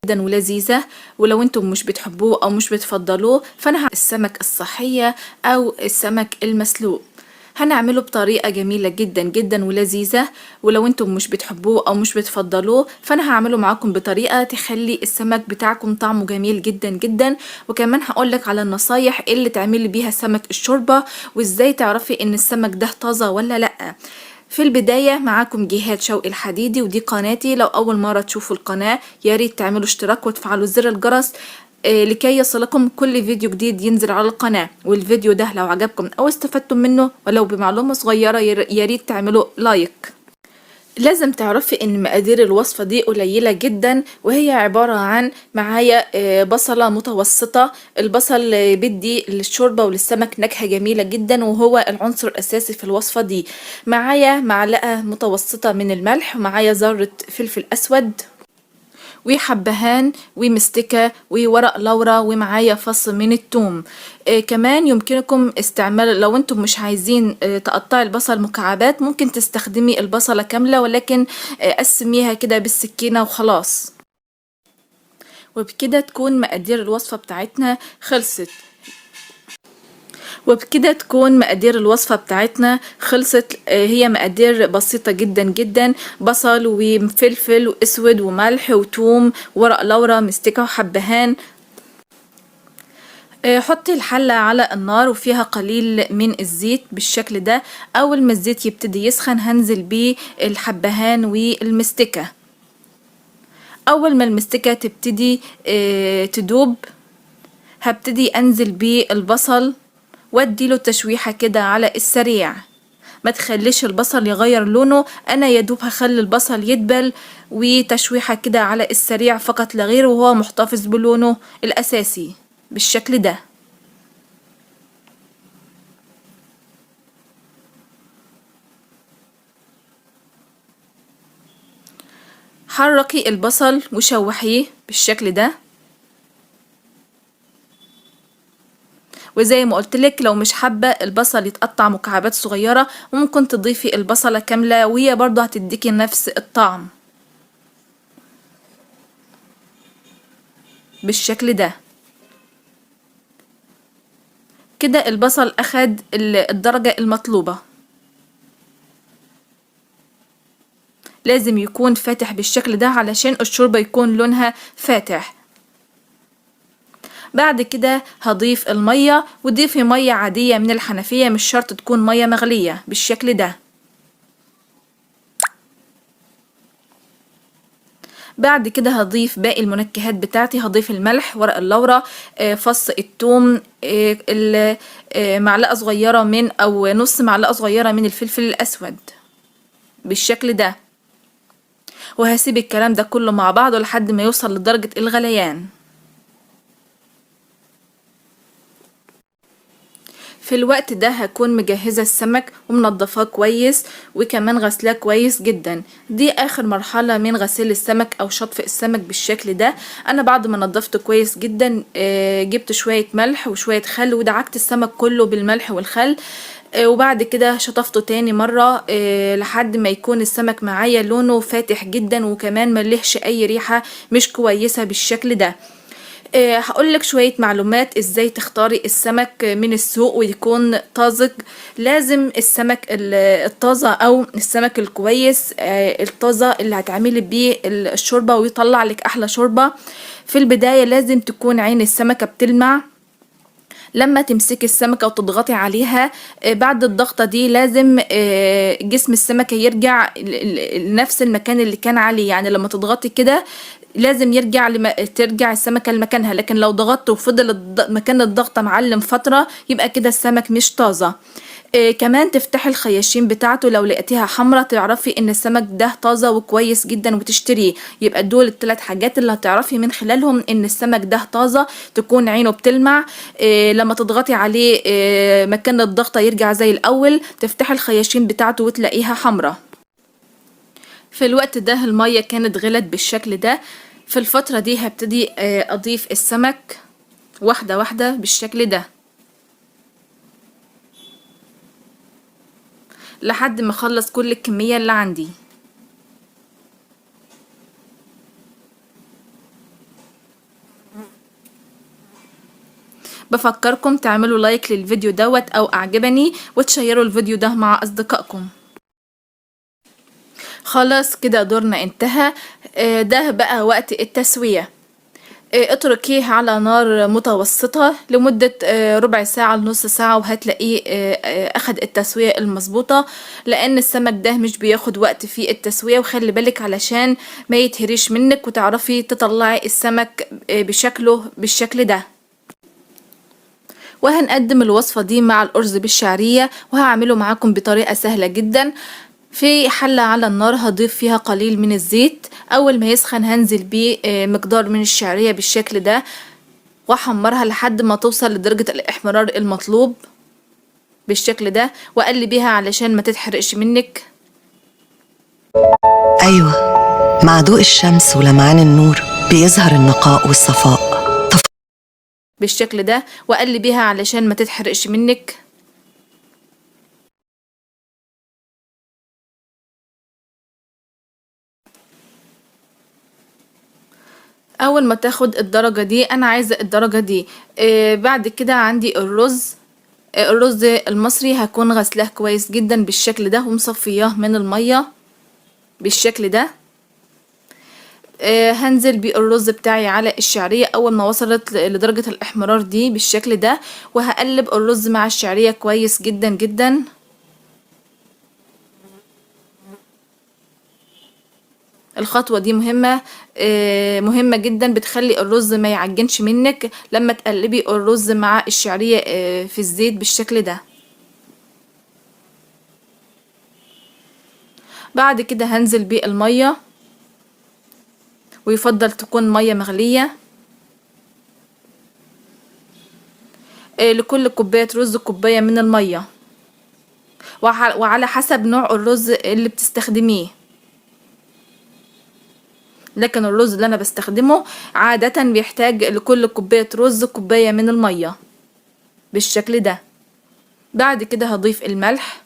جدا ولذيذة. ولو انتم مش بتحبوه او مش بتفضلوه فانا السمك الصحية او السمك المسلوق هنعمله بطريقة جميلة جدا جدا ولذيذة. ولو انتم مش بتحبوه او مش بتفضلوه فانا هعمله معاكم بطريقة تخلي السمك بتاعكم طعمه جميل جدا جدا. وكمان هقولك على النصايح اللي تعملي بيها سمك الشوربة وازاي تعرفي ان السمك ده طازة ولا لأ. في البداية معاكم جهاد شوقي الحديدي ودي قناتي. لو أول مرة تشوفوا القناة ياريت تعملوا اشتراك وتفعلوا زر الجرس لكي يصلكم كل فيديو جديد ينزل على القناة. والفيديو ده لو عجبكم أو استفدتم منه ولو بمعلومة صغيرة ياريت تعملوا لايك. لازم تعرفي ان مقادير الوصفة دي قليلة جدا وهي عبارة عن معايا بصلة متوسطة. البصل بدي للشوربة وللسمك نكهة جميلة جدا وهو العنصر الاساسي في الوصفة دي. معايا معلقة متوسطة من الملح ومعايا ذرة فلفل اسود وحبهان ومستكة وورق لورا ومعايا فص من الثوم. كمان يمكنكم استعمال لو انتم مش عايزين تقطعي البصل مكعبات ممكن تستخدمي البصلة كاملة ولكن قسميها كده بالسكينة وخلاص. وبكده تكون مقادير الوصفة بتاعتنا خلصت. وبكده تكون مقادير الوصفة بتاعتنا خلصت. هي مقادير بسيطة جدا جدا. بصل وفلفل اسود وملح وثوم ورق لورا مستكة وحبهان. حطي الحلة على النار وفيها قليل من الزيت بالشكل ده. اول ما الزيت يبتدي يسخن هنزل بيه الحبهان والمستكة. اول ما المستكة تبتدي تدوب هبتدي انزل بيه البصل واديله تشويحة كده على السريع. ما تخليش البصل يغير لونه. انا يدوب هخلي البصل يدبل وتشويحة كده على السريع فقط لا غير وهو محتفظ بلونه الاساسي بالشكل ده. حركي البصل وشوحيه بالشكل ده. وزي ما قلتلك لو مش حابة البصل يتقطع مكعبات صغيرة ممكن تضيفي البصلة كاملة وهي برضو هتديكي نفس الطعم بالشكل ده. كده البصل اخد الدرجة المطلوبة. لازم يكون فاتح بالشكل ده علشان الشوربة يكون لونها فاتح. بعد كده هضيف المية وضيفي مية عادية من الحنفية مش شرط تكون مية مغلية بالشكل ده. بعد كده هضيف باقي المنكهات بتاعتي. هضيف الملح ورق اللورا فص الثوم معلقة صغيرة من او نص معلقة صغيرة من الفلفل الاسود بالشكل ده. وهسيب الكلام ده كله مع بعضه لحد ما يوصل لدرجة الغليان. في الوقت ده هكون مجهزة السمك ومنضفاه كويس وكمان غسلاه كويس جدا. دي اخر مرحلة من غسيل السمك او شطف السمك بالشكل ده. انا بعد ما نضفته كويس جدا جبت شوية ملح وشوية خل ودعكت السمك كله بالملح والخل. وبعد كده شطفته تاني مرة لحد ما يكون السمك معايا لونه فاتح جدا وكمان ملهش اي ريحة مش كويسة بالشكل ده. هقولك شوية معلومات ازاي تختاري السمك من السوق ويكون طازج. لازم السمك الطازة او السمك الكويس الطازة اللي هتعملي بيه الشوربة ويطلع لك احلى شوربة. في البداية لازم تكون عين السمكة بتلمع لما تمسكي السمكة وتضغطي عليها. بعد الضغطة دي لازم جسم السمكة يرجع لنفس المكان اللي كان عليه. يعني لما تضغطي كده لازم ترجع السمكة لمكانها. لكن لو ضغطت وفضل مكان الضغطة معلم فترة يبقى كده السمك مش طازة. كمان تفتحي الخياشيم بتاعته لو لقيتيها حمرة تعرفي ان السمك ده طازة وكويس جدا وتشتريه. يبقى دول الثلاث حاجات اللي هتعرفي من خلالهم ان السمك ده طازة. تكون عينه بتلمع لما تضغطي عليه مكان الضغطة يرجع زي الاول. تفتحي الخياشيم بتاعته وتلاقيها حمرة. في الوقت ده المية كانت غلت بالشكل ده. في الفترة دي هبتدي اضيف السمك واحدة واحدة بالشكل ده لحد ما اخلص كل الكمية اللي عندي. بفكركم تعملوا لايك للفيديو دوت او اعجبني وتشيروا الفيديو ده مع اصدقائكم. خلاص كده دورنا انتهى. ده بقى وقت التسوية. اتركيه على نار متوسطة لمدة ربع ساعة لنص ساعة وهتلاقيه اخد التسوية المظبوطة، لان السمك ده مش بياخد وقت في التسوية. وخلي بالك علشان ما يتهريش منك وتعرفي تطلعي السمك بشكله بالشكل ده. وهنقدم الوصفة دي مع الأرز بالشعرية، وهعمله معاكم بطريقة سهلة جدا. في حلة على النار هضيف فيها قليل من الزيت، أول ما يسخن هنزل بيه مقدار من الشعرية بالشكل ده وأحمرها لحد ما توصل لدرجة الإحمرار المطلوب بالشكل ده، وأقلبيها علشان ما تتحرقش منك. أيوة، مع ضوء الشمس ولمعان النور بيظهر النقاء والصفاء بالشكل ده، وأقلبيها علشان ما تتحرقش منك. اول ما تاخد الدرجة دي، انا عايزة الدرجة دي. بعد كده عندي الرز المصري هكون غسلاه كويس جدا بالشكل ده ومصفياه من المية بالشكل ده. هنزل بالرز بتاعي على الشعرية اول ما وصلت لدرجة الاحمرار دي بالشكل ده، وهقلب الرز مع الشعرية كويس جدا جدا. الخطوة دي مهمة جدا، بتخلي الرز ما يعجنش منك لما تقلبي الرز مع الشعرية في الزيت بالشكل ده. بعد كده هنزل بالمية، ويفضل تكون مية مغلية. لكل كوباية رز كوباية من المية، وعلى حسب نوع الرز اللي بتستخدميه. لكن الرز اللي انا بستخدمه عادة بيحتاج لكل كوباية رز كوباية من المية بالشكل ده. بعد كده هضيف الملح،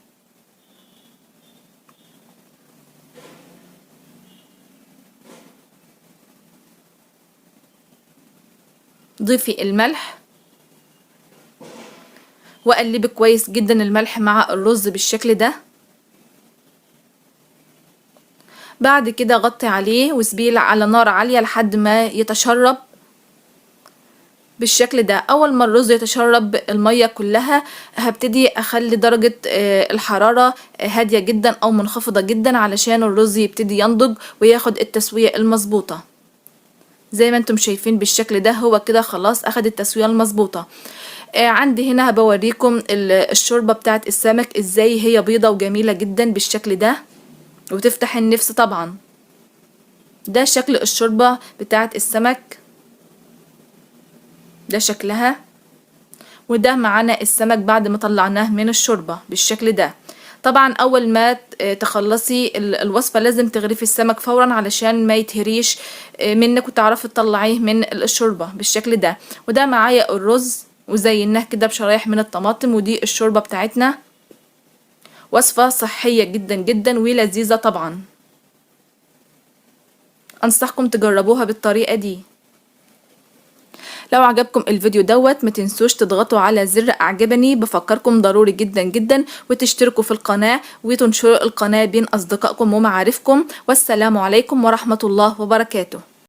ضيفي الملح وقلبي كويس جدا الملح مع الرز بالشكل ده. بعد كده غطي عليه وسيبيه على نار عالية لحد ما يتشرب بالشكل ده. اول ما الرز يتشرب المية كلها هبتدي اخلي درجة الحرارة هادية جدا او منخفضة جدا علشان الرز يبتدي ينضج وياخد التسوية المظبوطة. زي ما انتم شايفين بالشكل ده، هو كده خلاص اخد التسوية المظبوطة. عندي هنا بوريكم الشوربة بتاعت السمك ازاي هي بيضة وجميلة جدا بالشكل ده وتفتح النفس طبعا. ده شكل الشوربة بتاعت السمك، ده شكلها. وده معانا السمك بعد ما طلعناه من الشوربة بالشكل ده. طبعا اول ما تخلصي الوصفة لازم تغرفي السمك فورا علشان ما يتهريش منك وتعرفي تطلعيه من الشوربة بالشكل ده. وده معايا الرز وزيناه كده بشرايح من الطماطم، ودي الشوربة بتاعتنا. وصفة صحية جدا جدا ولذيذة طبعا، انصحكم تجربوها بالطريقة دي. لو عجبكم الفيديو دوت ما تنسوش تضغطوا على زر اعجبني، بفكركم ضروري جدا جدا وتشتركوا في القناة وتنشروا القناة بين اصدقائكم ومعارفكم. والسلام عليكم ورحمة الله وبركاته.